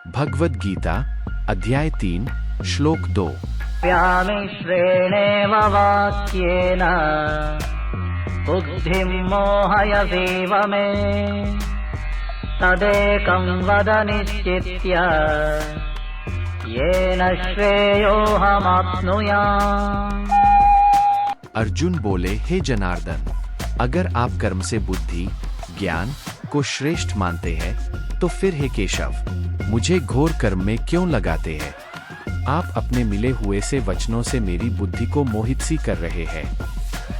भगवद गीता अध्याय 3 श्लोक 2। व्यामिश्रेणेव वाक्येन बुद्धिं मोहयसीव मे तदेकं वद निश्चित्य येन श्रेयोऽहमाप्नुयाम्। अर्जुन बोले, हे जनार्दन, अगर आप कर्म से बुद्धि ज्ञान को श्रेष्ठ मानते हैं तो फिर हे केशव, मुझे घोर कर्म में क्यों लगाते हैं? आप अपने मिले हुए से वचनों से मेरी बुद्धि को मोहित सी कर रहे हैं।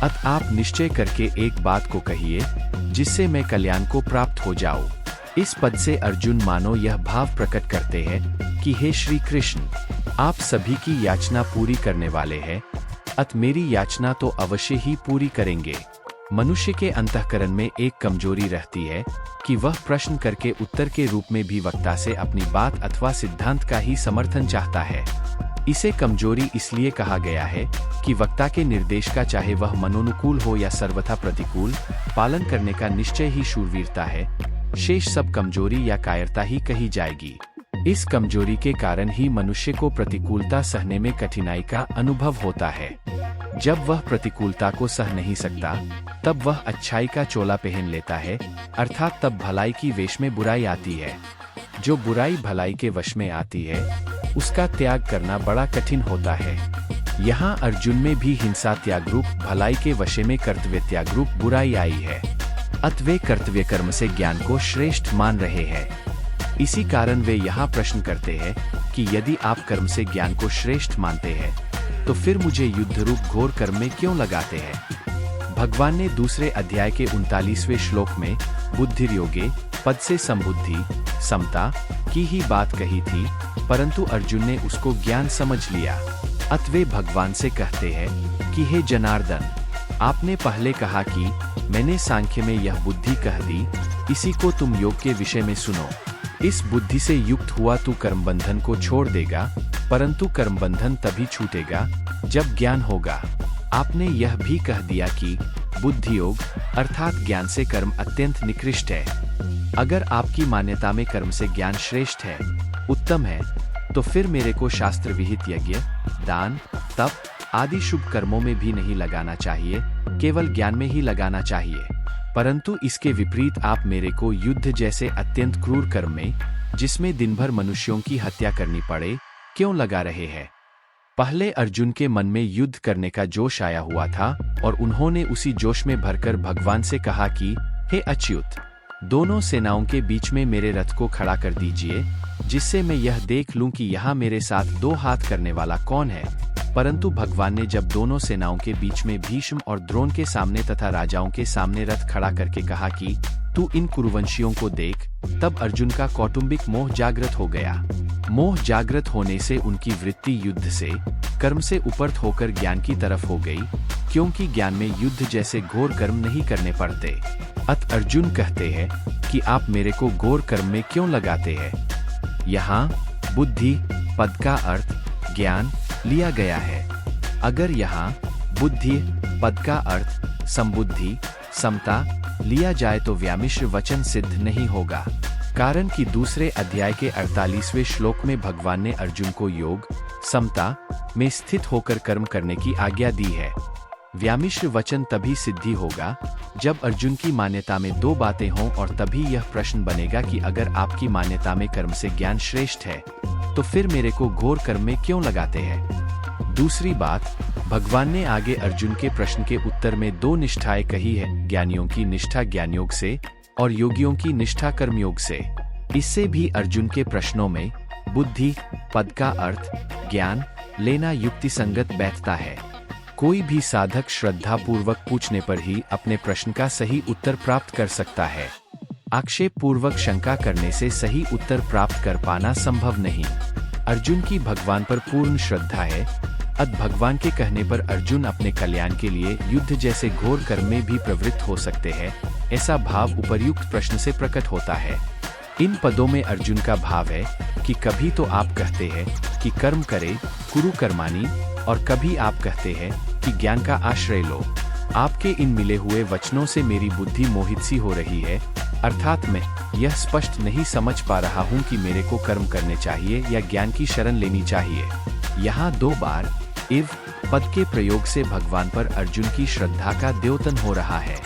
अत आप निश्चय करके एक बात को कहिए जिससे मैं कल्याण को प्राप्त हो जाऊं। इस पद से अर्जुन मानो यह भाव प्रकट करते हैं कि हे श्री कृष्ण, आप सभी की याचना पूरी करने वाले हैं, अत मेरी याचना तो अवश्य ही पूरी करेंगे। मनुष्य के अंतःकरण में एक कमजोरी रहती है कि वह प्रश्न करके उत्तर के रूप में भी वक्ता से अपनी बात अथवा सिद्धांत का ही समर्थन चाहता है। इसे कमजोरी इसलिए कहा गया है कि वक्ता के निर्देश का चाहे वह मनोनुकूल हो या सर्वथा प्रतिकूल, पालन करने का निश्चय ही शूरवीरता है। शेष सब कमजोरी या कायरता ही कही जाएगी। इस कमजोरी के कारण ही मनुष्य को प्रतिकूलता सहने में कठिनाई का अनुभव होता है। जब वह प्रतिकूलता को सह नहीं सकता तब वह अच्छाई का चोला पहन लेता है, अर्थात तब भलाई की वेश में बुराई आती है। जो बुराई भलाई के वश में आती है उसका त्याग करना बड़ा कठिन होता है। यहाँ अर्जुन में भी हिंसा त्याग रूप भलाई के वशे में कर्तव्य त्याग रूप बुराई आई है। अत वे कर्तव्य कर्म से ज्ञान को श्रेष्ठ मान रहे हैं। इसी कारण वे यहाँ प्रश्न करते हैं कि यदि आप कर्म से ज्ञान को श्रेष्ठ मानते हैं तो फिर मुझे युद्ध रूप घोर कर्म में क्यों लगाते हैं? भगवान ने दूसरे अध्याय के 39वें श्लोक में बुद्धिर्योगे पद से संबुद्धि समता की ही बात कही थी, परंतु अर्जुन ने उसको ज्ञान समझ लिया। अत वे भगवान से कहते हैं कि हे जनार्दन, आपने पहले कहा कि मैंने सांख्य में यह बुद्धि कह दी, इसी को तुम योग के विषय में सुनो। इस बुद्धि से युक्त हुआ तू कर्म बंधन को छोड़ देगा, परंतु कर्म बंधन तभी छूटेगा जब ज्ञान होगा। आपने यह भी कह दिया कि बुद्धि योग अर्थात ज्ञान से कर्म अत्यंत निकृष्ट है। अगर आपकी मान्यता में कर्म से ज्ञान श्रेष्ठ है, उत्तम है, तो फिर मेरे को शास्त्र विहित यज्ञ दान तप आदि शुभ कर्मों में भी नहीं लगाना चाहिए, केवल ज्ञान में ही लगाना चाहिए। परंतु इसके विपरीत आप मेरे को युद्ध जैसे अत्यंत क्रूर कर्म में, जिसमें दिन भर मनुष्यों की हत्या करनी पड़े, क्यों लगा रहे हैं? पहले अर्जुन के मन में युद्ध करने का जोश आया हुआ था और उन्होंने उसी जोश में भरकर भगवान से कहा कि हे अच्युत, दोनों सेनाओं के बीच में मेरे रथ को खड़ा कर दीजिए, जिससे मैं यह देख लूं कि यहाँ मेरे साथ दो हाथ करने वाला कौन है। परंतु भगवान ने जब दोनों सेनाओं के बीच में भीष्म और द्रोण के सामने तथा राजाओं के सामने रथ खड़ा करके कहा कि तू इन कुरुवंशियों को देख, तब अर्जुन का कौटुंबिक मोह जागृत हो गया। मोह जागृत होने से उनकी वृत्ति युद्ध से कर्म से उपरत होकर ज्ञान की तरफ हो गई, क्योंकि ज्ञान में युद्ध जैसे घोर कर्म नहीं करने पड़ते। अत अर्जुन कहते हैं कि आप मेरे को घोर कर्म में क्यों लगाते हैं? यहाँ बुद्धि पद का अर्थ ज्ञान लिया गया है। अगर यहाँ बुद्धि पद का अर्थ संबुद्धि समता लिया जाए तो व्यामिश्र वचन सिद्ध नहीं होगा, कारण कि दूसरे अध्याय के 48वें श्लोक में भगवान ने अर्जुन को योग समता में स्थित होकर कर्म करने की आज्ञा दी है। व्यामिश्र वचन तभी सिद्धि होगा जब अर्जुन की मान्यता में दो बातें हों, और तभी यह प्रश्न बनेगा कि अगर आपकी मान्यता में कर्म से ज्ञान श्रेष्ठ है तो फिर मेरे को घोर कर्म में क्यों लगाते हैं? दूसरी बात, भगवान ने आगे अर्जुन के प्रश्न के उत्तर में दो निष्ठाएं कही है, ज्ञानियों की निष्ठा ज्ञान योग से और योगियों की निष्ठा कर्मयोग से। इससे भी अर्जुन के प्रश्नों में बुद्धि पद का अर्थ ज्ञान लेना युक्ति संगत बैठता है। कोई भी साधक श्रद्धा पूर्वक पूछने पर ही अपने प्रश्न का सही उत्तर प्राप्त कर सकता है। आक्षेप पूर्वक शंका करने से सही उत्तर प्राप्त कर पाना संभव नहीं। अर्जुन की भगवान पर पूर्ण श्रद्धा है, अत भगवान के कहने पर अर्जुन अपने कल्याण के लिए युद्ध जैसे घोर कर्म में भी प्रवृत्त हो सकते हैं, ऐसा भाव उपर्युक्त प्रश्न से प्रकट होता है। इन पदों में अर्जुन का भाव है कि कभी तो आप कहते हैं कि कर्म करे कुरु कर्माणि, और कभी आप कहते हैं कि ज्ञान का आश्रय लो। आपके इन मिले हुए वचनों से मेरी बुद्धि मोहित सी हो रही है, अर्थात मैं यह स्पष्ट नहीं समझ पा रहा हूँ कि मेरे को कर्म करने चाहिए या ज्ञान की शरण लेनी चाहिए। यहाँ 2 बार इव पद के प्रयोग से भगवान पर अर्जुन की श्रद्धा का द्योतन हो रहा है।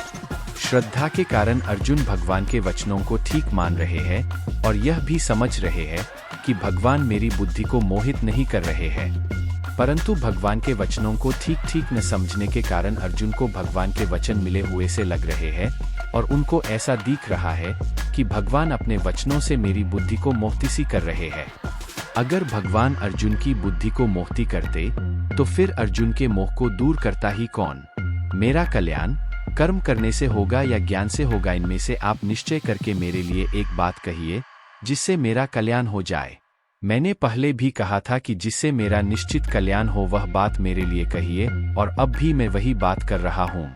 श्रद्धा के कारण अर्जुन भगवान के वचनों को ठीक मान रहे हैं और यह भी समझ रहे हैं कि भगवान मेरी बुद्धि को मोहित नहीं कर रहे हैं। परंतु भगवान के वचनों को ठीक ठीक न समझने के कारण अर्जुन को भगवान के वचन मिले हुए से लग रहे हैं और उनको ऐसा दिख रहा है कि भगवान अपने वचनों से मेरी बुद्धि को मोहती कर रहे हैं। अगर भगवान अर्जुन की बुद्धि को मोहती करते तो फिर अर्जुन के मोह को दूर करता ही कौन? मेरा कल्याण कर्म करने से होगा या ज्ञान से होगा? इनमें से आप निश्चय करके मेरे लिए एक बात कहिए जिससे मेरा कल्याण हो जाए। मैंने पहले भी कहा था कि जिससे मेरा निश्चित कल्याण हो वह बात मेरे लिए कहिए और अब भी मैं वही बात कर रहा हूँ।